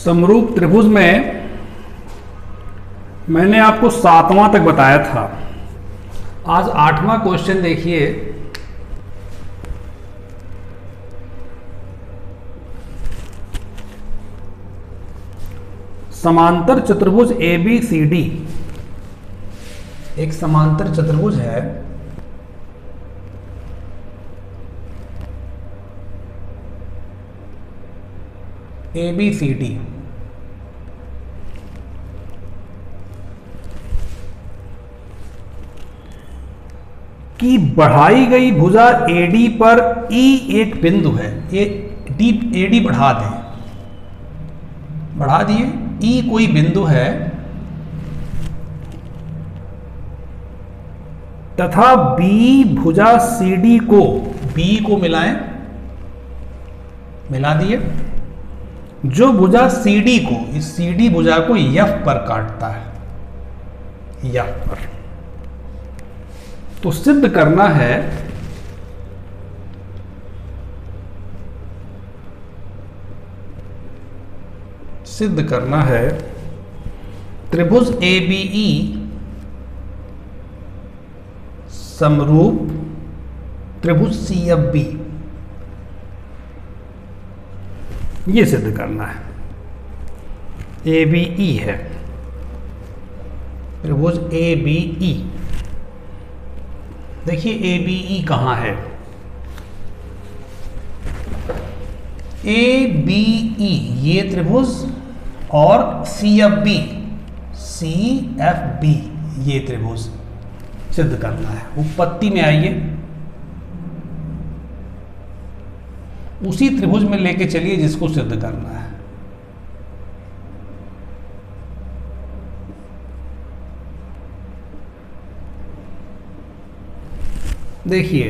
समरूप त्रिभुज में मैंने आपको 7वां तक बताया था। आज 8वां क्वेश्चन देखिए। समांतर चतुर्भुज ABCD एक समांतर चतुर्भुज है। ABCD की बढ़ाई गई भुजा AD पर E एक बिंदु है। AD बढ़ा दें, बढ़ा दिए। E कोई बिंदु है तथा B भुजा CD को, B को मिलाएं, मिला दिए। जो भुजा CD को, इस CD भुजा को F पर काटता है, F पर। तो सिद्ध करना है त्रिभुज ABE समरूप त्रिभुज CFB। ये सिद्ध करना है। ABE है त्रिभुज ABE। देखिए ABE कहाँ है। ABE ये त्रिभुज और CFB ये त्रिभुज सिद्ध करना है। उत्पत्ति में आइए, उसी त्रिभुज में लेके चलिए जिसको सिद्ध करना है। देखिए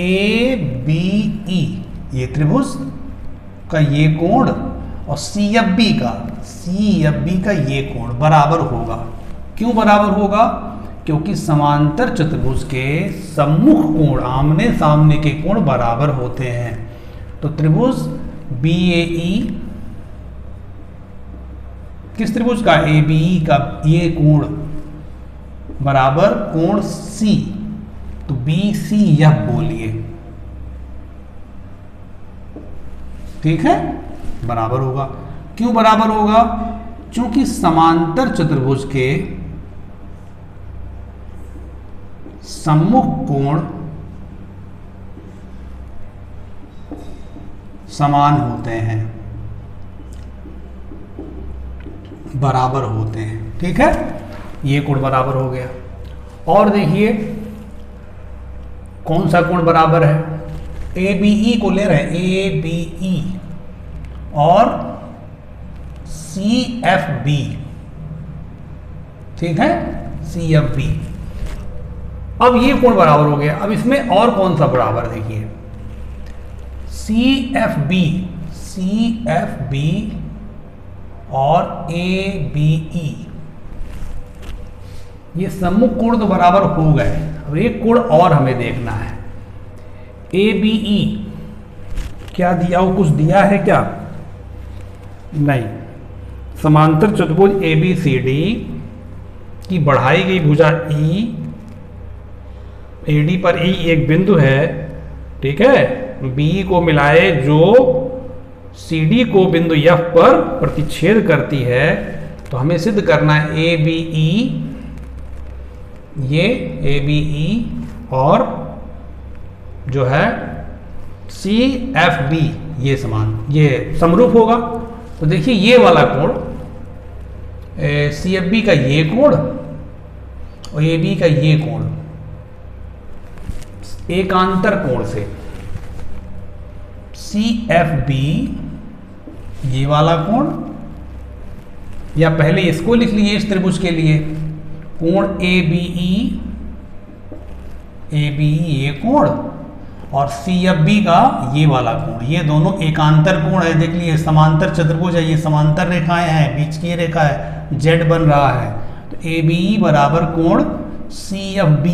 ABE ये त्रिभुज का ये कोण और CFB का ये कोण बराबर होगा। क्यों बराबर होगा? क्योंकि समांतर चतुर्भुज के सम्मुख कोण, आमने सामने के कोण बराबर होते हैं। तो त्रिभुज BAE किस त्रिभुज का? ABE का ये कोण बराबर कोण C, तो BCF बोलिए, ठीक है, बराबर होगा। क्यों बराबर होगा? क्योंकि समांतर चतुर्भुज के सम्मुख कोण समान होते हैं, बराबर होते हैं, ठीक है। ये कोण बराबर हो गया। और देखिए कौन सा कोण बराबर है? ABE को ले रहे हैं, ABE और CFB, ठीक है, CFB। अब ये कोण बराबर हो गया। अब इसमें और कौन सा बराबर? देखिए CFB और ABE ये सम्मुख कोण तो बराबर हो गए। अब एक कोण और हमें देखना है। ABE क्या दिया हो? कुछ दिया है क्या? नहीं। समांतर चतुर्भुज ABCD की बढ़ाई गई भुजा E, AD पर E एक बिंदु है, ठीक है। B को मिलाए जो CD को बिंदु F पर प्रतिच्छेद करती है। तो हमें सिद्ध करना है ABE, ये ABE और जो है CFB ये समरूप होगा। तो देखिए ये वाला कोण CFB का ये कोण और AB का ये कोण एकांतर कोण से CFB ये वाला कोण, या पहले इसको लिख लीजिए इस त्रिभुज के लिए, कोण ABE ये कोण और CFB का ये वाला कोण, ये दोनों एकांतर कोण है। देख लीजिए समांतर चतुर्भुज है, ये समांतर रेखाएं हैं, बीच की रेखा है, Z बन रहा है। तो ABE बराबर कोण CFB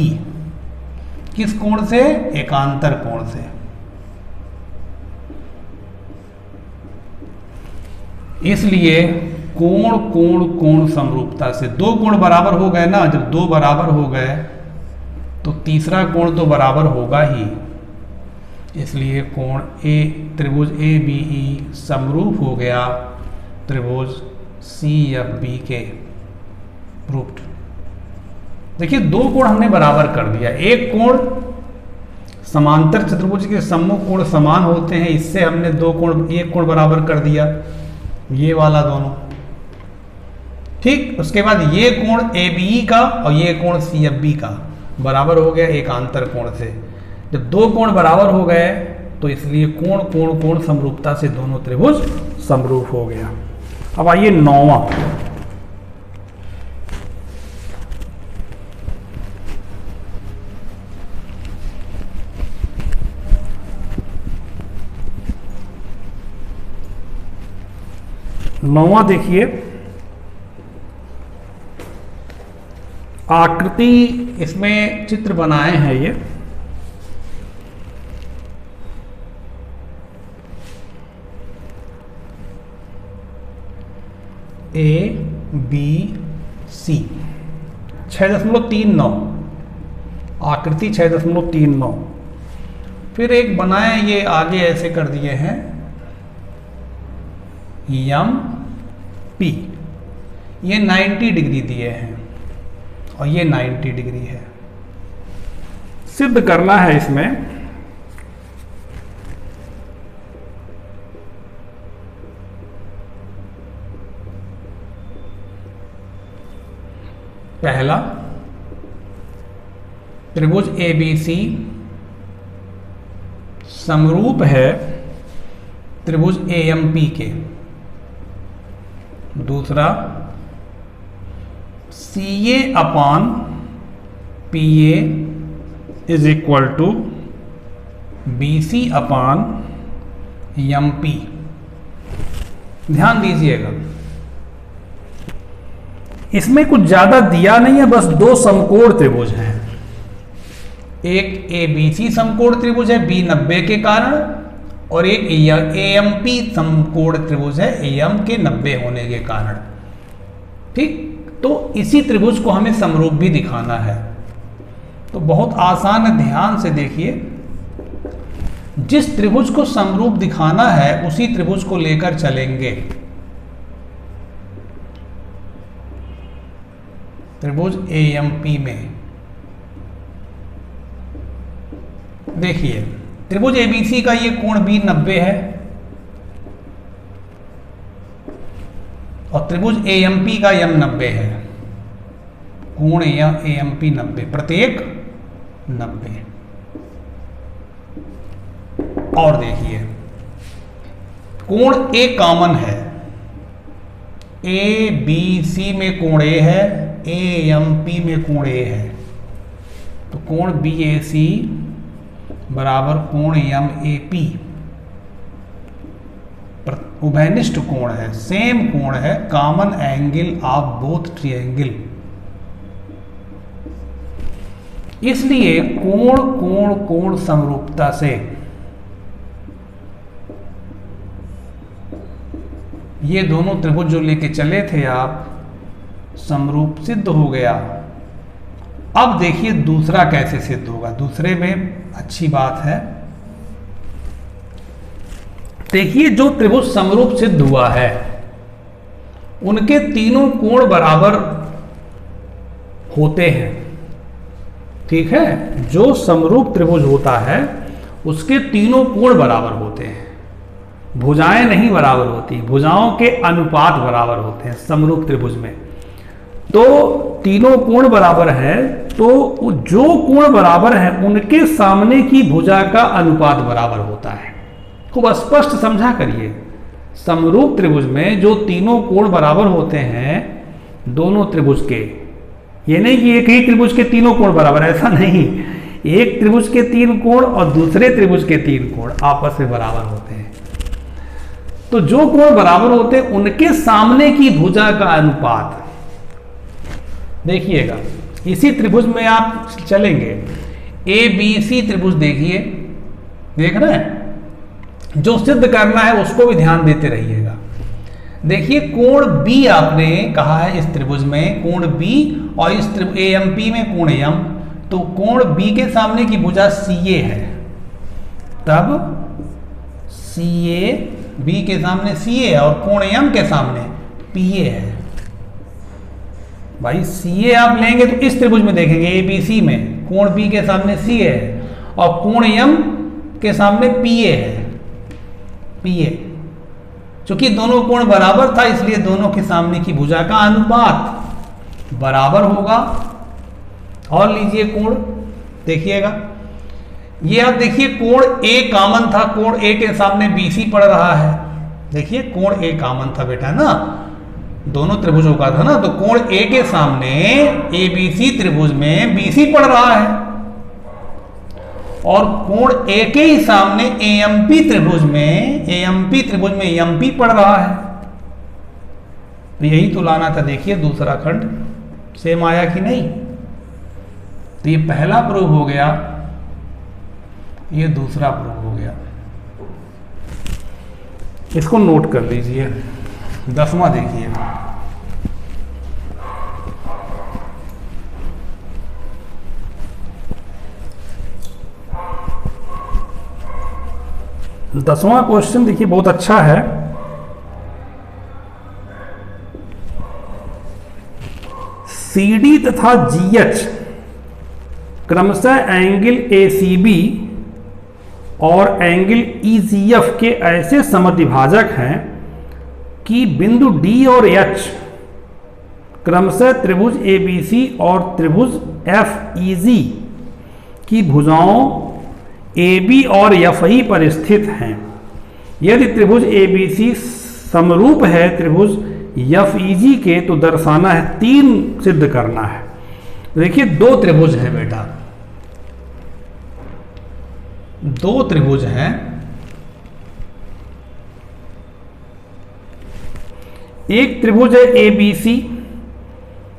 किस कोण से? एकांतर कोण से। इसलिए कोण कोण कोण समरूपता से दो कोण बराबर हो गए ना, जब दो बराबर हो गए तो तीसरा कोण तो बराबर होगा ही, इसलिए कोण ए त्रिभुज ए बी ई समरूप हो गया त्रिभुज सी एफ बी के रूप। देखिए दो कोण हमने बराबर कर दिया, एक कोण समांतर चतुर्भुज के सम्मुख कोण समान होते हैं, इससे हमने दो कोण एक कोण बराबर कर दिया, ये वाला दोनों, ठीक। उसके बाद ये कोण ए बी ई का और ये कोण सी एफ बी का बराबर हो गया एक आंतर कोण से। जब दो कोण बराबर हो गए तो इसलिए कोण कोण कोण समरूपता से दोनों त्रिभुज समरूप हो गया। अब आइए नौवां, नौवां देखिए, आकृति इसमें चित्र बनाए हैं ये, ए बी सी 6.39 आकृति 6.39। फिर एक बनाए ये आगे ऐसे कर दिए हैं एम पी, ये 90 डिग्री दिए हैं और ये 90 डिग्री है। सिद्ध करना है इसमें, पहला त्रिभुज ए बी सी समरूप है त्रिभुज ए एम पी के। दूसरा C A upon P A is equal to B C upon M P. ध्यान दीजिएगा इसमें कुछ ज्यादा दिया नहीं है, बस दो समकोण त्रिभुज हैं, एक ए बी सी समकोण त्रिभुज है बी 90 के कारण, और एक ए एम पी समकोण त्रिभुज है ए एम के 90 होने के कारण, ठीक। तो इसी त्रिभुज को हमें समरूप भी दिखाना है, तो बहुत आसान है, ध्यान से देखिए। जिस त्रिभुज को समरूप दिखाना है उसी त्रिभुज को लेकर चलेंगे। त्रिभुज ए एम पी में देखिए त्रिभुज एबीसी का ये कोण भी 90 है और त्रिभुज एएमपी का यम 90 है, कोण एएमपी 90, प्रत्येक 90। और देखिए कोण ए कॉमन है, ए बी सी में कोण ए है, ए एम पी में कोण ए है, तो कोण बी ए सी बराबर कोण एम ए पी उभयनिष्ठ कोण है, सेम कोण है, common angle of both triangle. इसलिए कोण कोण कोण समरूपता से ये दोनों त्रिभुज जो लेके चले थे आप, समरूप सिद्ध हो गया। अब देखिए दूसरा कैसे सिद्ध होगा, दूसरे में अच्छी बात है। देखिए जो त्रिभुज समरूप सिद्ध हुआ है उनके तीनों कोण बराबर होते हैं, ठीक है। जो समरूप त्रिभुज होता है उसके तीनों कोण बराबर होते हैं, भुजाएं नहीं बराबर होती, भुजाओं के अनुपात बराबर होते हैं समरूप त्रिभुज में। तो तीनों कोण बराबर है, तो जो कोण बराबर है उनके सामने की भुजा का अनुपात बराबर होता है। खूब स्पष्ट समझा करिए, समरूप त्रिभुज में जो तीनों कोण बराबर होते हैं दोनों त्रिभुज के, ये नहीं कि एक ही त्रिभुज के तीनों कोण बराबर, ऐसा नहीं, एक त्रिभुज के तीन कोण और दूसरे त्रिभुज के तीन कोण आपस में बराबर होते हैं। तो जो कोण बराबर होते हैं उनके सामने की भुजा का अनुपात, देखिएगा इसी त्रिभुज में आप चलेंगे, ए बी सी त्रिभुज देखिए, देख रहे हैं, जो सिद्ध करना है उसको भी ध्यान देते रहिएगा। देखिए कोण बी आपने कहा है इस त्रिभुज में कोण बी, और इस AMP में कोण एम, तो कोण बी के सामने की भुजा CA है, तब CA बी के सामने CA है और कोण एम के सामने PA है। भाई CA आप लेंगे तो इस त्रिभुज में देखेंगे ABC में कोण B के सामने CA है और कोण M के सामने PA है, PA। चूंकि दोनों कोण बराबर था इसलिए दोनों के सामने की भुजा का अनुपात बराबर होगा। और लीजिए कोण, देखिएगा ये आप देखिए कोण A कॉमन था, कोण A के सामने BC पड़ रहा है। देखिए कोण A कॉमन था बेटा ना, दोनों त्रिभुजों का था ना, तो कोण A के सामने ABC त्रिभुज में BC पड़ रहा है और कोण A के ही सामने AMP त्रिभुज में MP पड़ रहा है। तो यही तो लाना था। देखिए दूसरा खंड सेम आया कि नहीं। तो ये पहला प्रूव हो गया, ये दूसरा प्रूव हो गया। इसको नोट कर लीजिए। 10वां देखिए, दसवां क्वेश्चन देखिए बहुत अच्छा है। CD तथा GH क्रमशः एंगल ACB और एंगल EGF के ऐसे समद्विभाजक हैं कि बिंदु D और H क्रमशः त्रिभुज ABC और त्रिभुज FEG की भुजाओं AB और FE पर स्थित हैं। यदि त्रिभुज ABC समरूप है त्रिभुज FEG के तो दर्शाना है, 3 सिद्ध करना है। देखिए 2 त्रिभुज हैं बेटा, 2 त्रिभुज हैं। एक त्रिभुज है ABC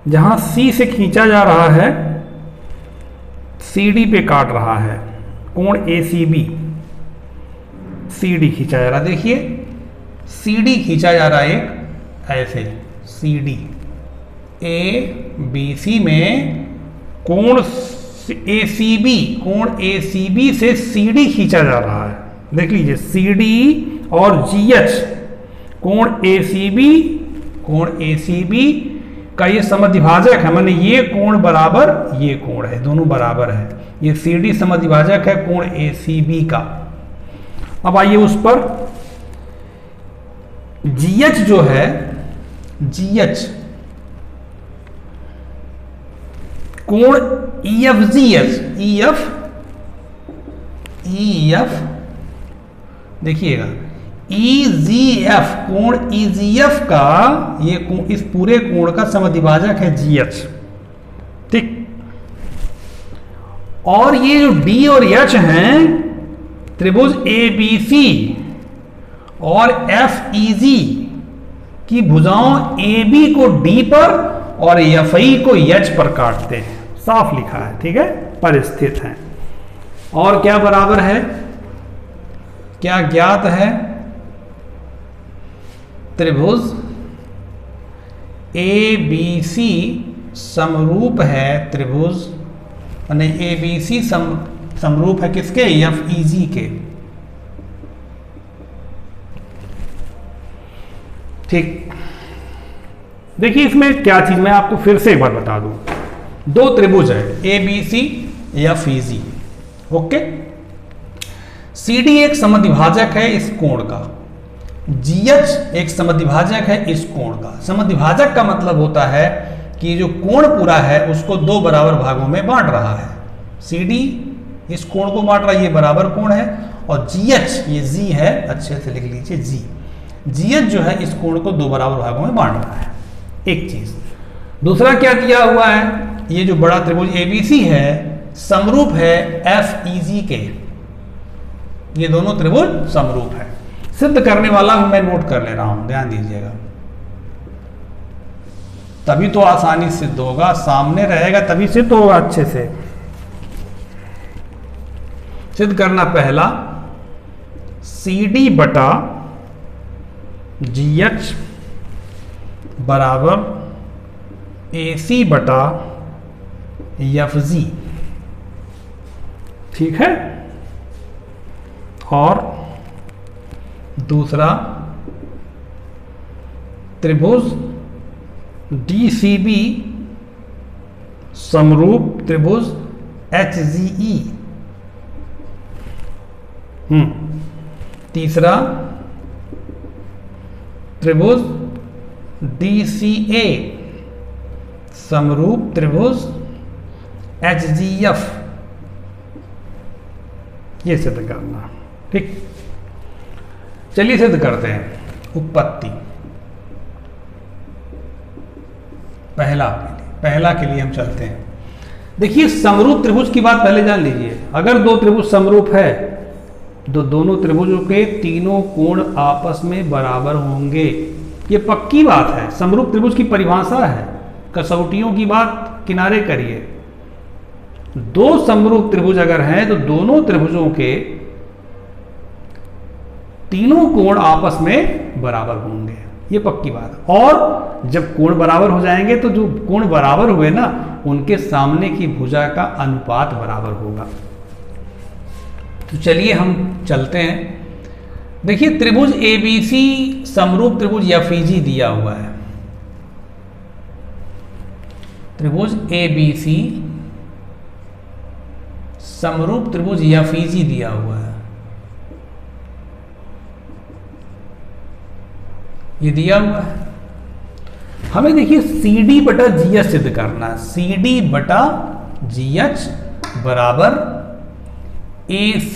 जहां C से खींचा जा रहा है, CD पे काट रहा है, कोण ACB CD खींचा जा रहा है। देखिए CD खींचा जा रहा है एक ऐसे, CD ABC में कोण ACB से CD खींचा जा रहा है। देख लीजिए CD और GH कोण ACB का ये समद्विभाजक है, माने ये कोण बराबर ये कोण है, दोनों बराबर है। ये CD समद्विभाजक है कोण ACB का। अब आइए उस पर GH जो है, GH कोण EF देखिएगा EGF कोण EGF का ये इस पूरे कोण का समद्विभाजक है GH, ठीक। और ये जो D और H हैं त्रिभुज ABC और FEG की भुजाओं AB को D पर और FE को H पर काटते हैं, साफ लिखा है, ठीक है, पर स्थित हैं। और क्या बराबर है, क्या ज्ञात है, त्रिभुज ABC समरूप है त्रिभुज, माने ABC समरूप है किसके, FEG के, ठीक। देखिए इसमें क्या चीज, मैं आपको फिर से एक बार बता दूं, 2 त्रिभुज है ABC FEG, ओके। CD एक समद्विभाजक है इस कोण का, GH एक समद्विभाजक है इस कोण का। समद्विभाजक का मतलब होता है कि जो कोण पूरा है उसको 2 बराबर भागों में बांट रहा है। CD इस कोण को बांट रहा है, ये बराबर कोण है, और GH ये G है, अच्छे से लिख लीजिए G, GH जो है इस कोण को 2 बराबर भागों में बांट रहा है, एक चीज। दूसरा क्या दिया हुआ है, ये जो बड़ा त्रिभुज ABC है समरूप है FEG के, ये दोनों त्रिभुज समरूप है। सिद्ध करने वाला मैं नोट कर ले रहा हूं, ध्यान दीजिएगा, तभी तो आसानी सिद्ध होगा, सामने रहेगा तभी सिद्ध होगा अच्छे से। सिद्ध करना पहला, CD बटा GH बराबर AC बटा FG, ठीक है। और दूसरा त्रिभुज DCB समरूप त्रिभुज HGE। तीसरा त्रिभुज DCA समरूप त्रिभुज HGF, ये सिद्ध करना, ठीक। चलिए सिद्ध करते हैं। उत्पत्ति पहला के लिए हम चलते हैं। देखिए, समरूप त्रिभुज की बात पहले जान लीजिए। अगर दो त्रिभुज समरूप है तो दोनों त्रिभुजों के तीनों कोण आपस में बराबर होंगे, ये पक्की बात है। समरूप त्रिभुज की परिभाषा है। कसौटियों की बात किनारे करिए, दो समरूप त्रिभुज अगर हैं तो दोनों त्रिभुजों के तीनों कोण आपस में बराबर होंगे, ये पक्की बात है। और जब कोण बराबर हो जाएंगे तो जो कोण बराबर हुए ना, उनके सामने की भुजा का अनुपात बराबर होगा। तो चलिए हम चलते हैं। देखिए, त्रिभुज ABC समरूप त्रिभुज FEG दिया हुआ है। त्रिभुज ABC समरूप त्रिभुज FEG दिया हुआ है, ये दिया हुआ है। हमें देखिए CD बटा GH सिद्ध करना है। CD बटा GH बराबर AC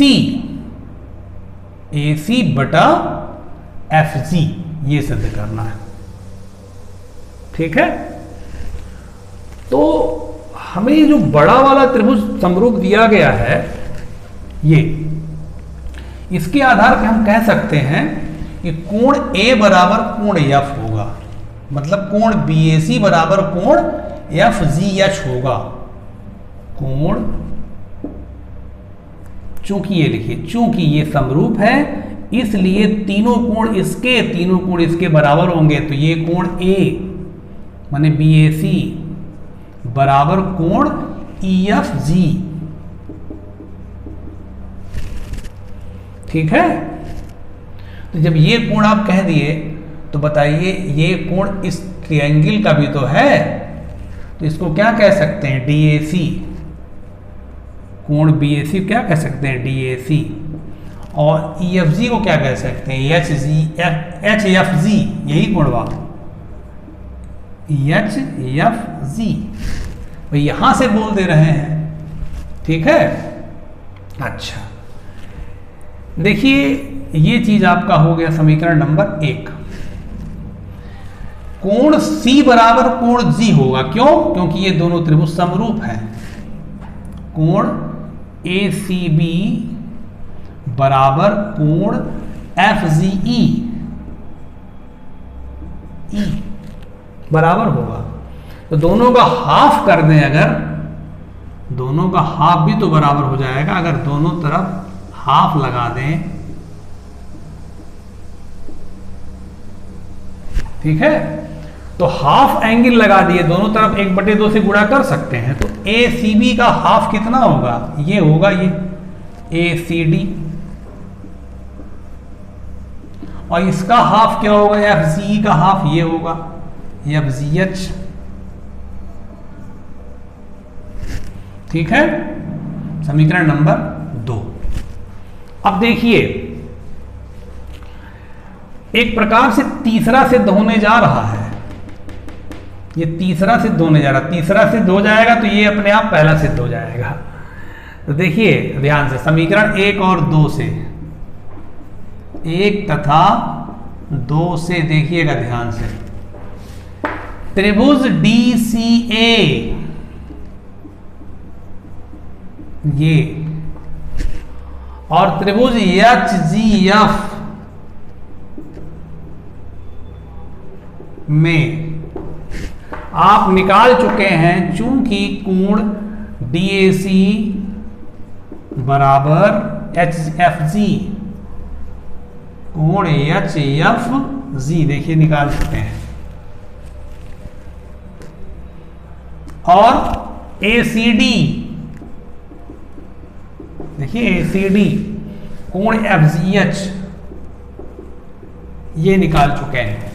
बटा FG, ये सिद्ध करना है, ठीक है। तो हमें जो बड़ा वाला त्रिभुज समरूप दिया गया है, ये इसके आधार पर हम कह सकते हैं कि कोण A बराबर कोण F होगा, मतलब कोण BAC बराबर कोण FGH होगा। कोण, चूंकि ये लिखिए, चूंकि ये समरूप है इसलिए तीनों कोण इसके बराबर होंगे। तो ये कोण A माने BAC बराबर कोण EFG, ठीक है। तो जब ये कोण आप कह दिए तो बताइए ये कोण इस ट्रायंगल का भी तो है, तो इसको क्या कह सकते हैं? DAC। कोण BAC क्या कह सकते हैं? DAC। और EFG को क्या कह सकते हैं? HFG, यही कोण हुआ, HFG। भाई यहां से बोल दे रहे हैं, ठीक है। अच्छा, देखिए ये चीज आपका हो गया समीकरण नंबर 1। कोण C बराबर कोण G होगा, क्यों? क्योंकि ये दोनों त्रिभुज समरूप हैं। कोण ACB बराबर कोण FGE बराबर होगा। तो दोनों का हाफ कर दें, अगर दोनों का हाफ भी तो बराबर हो जाएगा। अगर दोनों तरफ हाफ लगा दें, ठीक है, तो हाफ एंगल लगा दिए, दोनों तरफ 1/2 से गुणा कर सकते हैं। तो ACB का हाफ कितना होगा? ये होगा ये ACD, और इसका हाफ क्या होगा? FGE का हाफ ये होगा FGH, ठीक है। समीकरण नंबर 2। अब देखिए एक प्रकार से तीसरा सिद्ध होने जा रहा है। ये तीसरा सिद्ध होने जा रहा है। तीसरा सिद्ध हो जाएगा तो ये अपने आप पहला सिद्ध हो जाएगा। तो देखिए ध्यान से, समीकरण 1 और 2 से, 1 तथा 2 से देखिएगा ध्यान से। त्रिभुज DCA ये और त्रिभुज HGF में आप निकाल चुके हैं, चूंकि कोण DAC बराबर HFG, कोण HFG देखिए निकाल चुके हैं। और एसीडी, देखिए एसीडी कोण एफजीएच ये निकाल चुके हैं।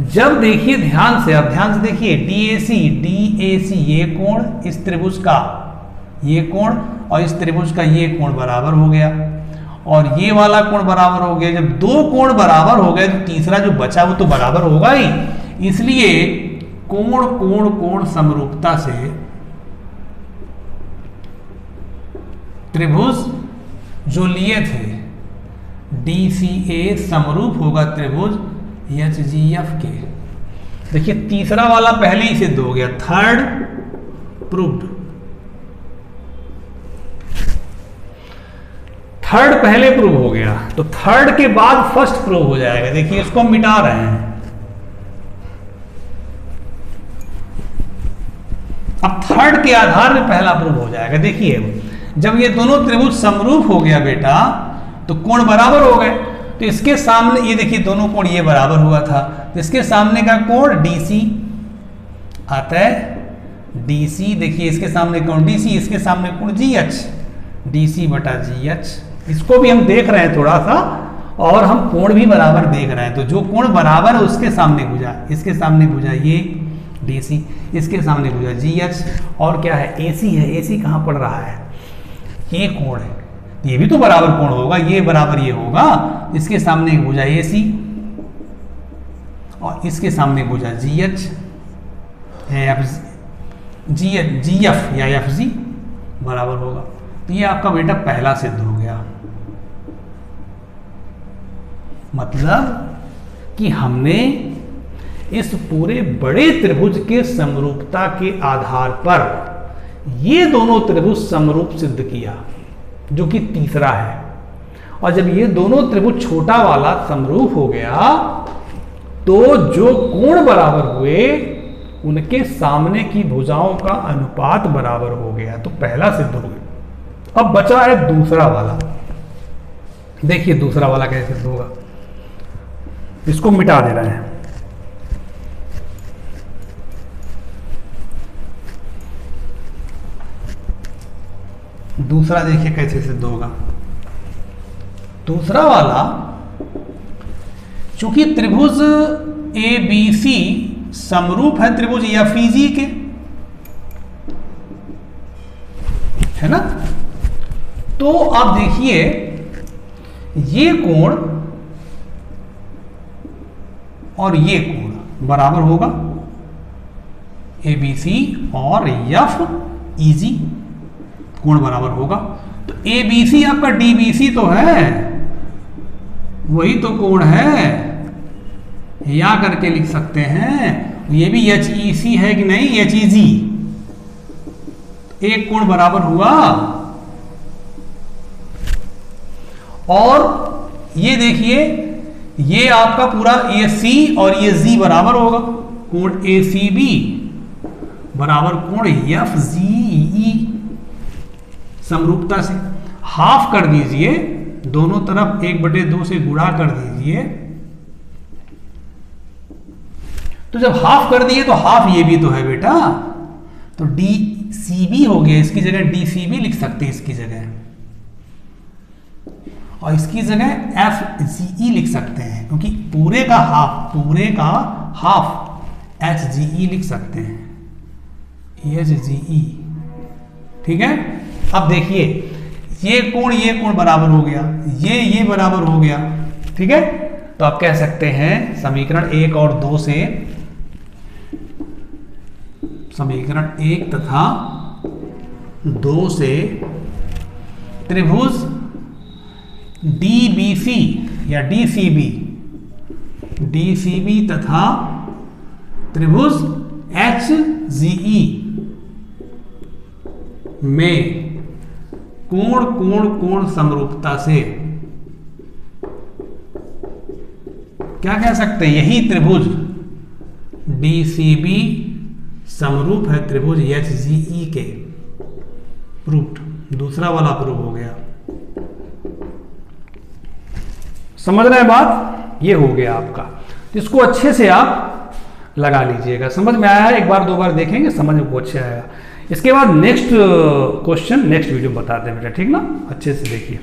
जब देखिए ध्यान से, अब ध्यान से देखिए, डीएसी ये कोण इस त्रिभुज का ये कोण और इस त्रिभुज का ये कोण बराबर हो गया, और ये वाला कोण बराबर हो गया। जब दो कोण बराबर हो गए तो तीसरा जो बचा वो तो बराबर होगा ही, इसलिए कोण कोण कोण समरूपता से त्रिभुज जो लिए थे DCA समरूप होगा त्रिभुज HGF के। देखिए तीसरा वाला पहले ही सिद्ध हो गया, थर्ड प्रूव्ड। थर्ड पहले प्रूव हो गया तो थर्ड के बाद फर्स्ट प्रूव हो जाएगा। देखिए इसको हम मिटा रहे हैं। अब थर्ड के आधार में पहला प्रूव हो जाएगा। देखिए जब ये दोनों त्रिभुज समरूप हो गया बेटा तो कोण बराबर हो गए, तो इसके सामने ये देखिए दोनों कोण ये बराबर हुआ था, तो इसके सामने का कोण DC आता है DC। देखिए इसके सामने कोण DC, इसके सामने कोण GH, DC बटा GH। इसको भी हम देख रहे हैं थोड़ा सा, और हम कोण भी बराबर देख रहे हैं। तो जो कोण बराबर है उसके सामने भुजा, इसके सामने भुजा ये DC, इसके सामने भुजा GH, और क्या है AC है। AC कहाँ पड़ रहा है, ये कोण है, ये भी तो बराबर कोण होगा, ये बराबर ये होगा। इसके सामने एक भुजा AC और इसके सामने भुजा GH है, GF या FG बराबर होगा। तो ये आपका बेटा पहला सिद्ध हो गया। मतलब कि हमने इस पूरे बड़े त्रिभुज के समरूपता के आधार पर ये दोनों त्रिभुज समरूप सिद्ध किया, जो कि तीसरा है। और जब ये दोनों त्रिभुज छोटा वाला समरूप हो गया तो जो कोण बराबर हुए उनके सामने की भुजाओं का अनुपात बराबर हो गया, तो पहला सिद्ध हो गया। अब बचा है दूसरा वाला। देखिए दूसरा वाला कैसे सिद्ध होगा, इसको मिटा दे रहे हैं। दूसरा देखिए कैसे सिद्ध होगा। दूसरा वाला, चूंकि त्रिभुज ABC समरूप है त्रिभुज FEG के, है ना, तो आप देखिए ये कोण और ये कोण बराबर होगा, ABC और FEG कोण बराबर होगा। तो ABC आपका DBC तो है, वही तो कोण है, या करके लिख सकते हैं। ये भी HEC है कि नहीं, HEG, एक कोण बराबर हुआ। और ये देखिए ये आपका पूरा AC और ये G बराबर होगा, कोण ACB बराबर कोण FGE। समरूपता से हाफ कर दीजिए, दोनों तरफ 1/2 से गुणा कर दीजिए। तो जब हाफ कर दिए तो हाफ ये भी तो है बेटा, तो DCB हो गया, इसकी जगह DCB लिख सकते हैं इसकी जगह, और इसकी जगह FGE लिख सकते हैं, क्योंकि पूरे का हाफ HGE लिख सकते हैं, HGE। ठीक है, अब देखिए ये कोण बराबर हो गया, ये बराबर हो गया। ठीक है, तो आप कह सकते हैं समीकरण 1 और 2 से, समीकरण 1 तथा 2 से त्रिभुज DBC या DCB तथा त्रिभुज HGE में कोण समरूपता से क्या कह सकते हैं, यही त्रिभुज DCB समरूप है त्रिभुज HGE के। प्रूव्ड, दूसरा वाला प्रूव हो गया। समझ रहे हैं बात, ये हो गया आपका। इसको अच्छे से आप लगा लीजिएगा। समझ में आया? एक बार दो बार देखेंगे समझ में अच्छे आएगा। इसके बाद नेक्स्ट क्वेश्चन नेक्स्ट वीडियो में बताते हैं बेटा, ठीक ना? अच्छे से देखिए।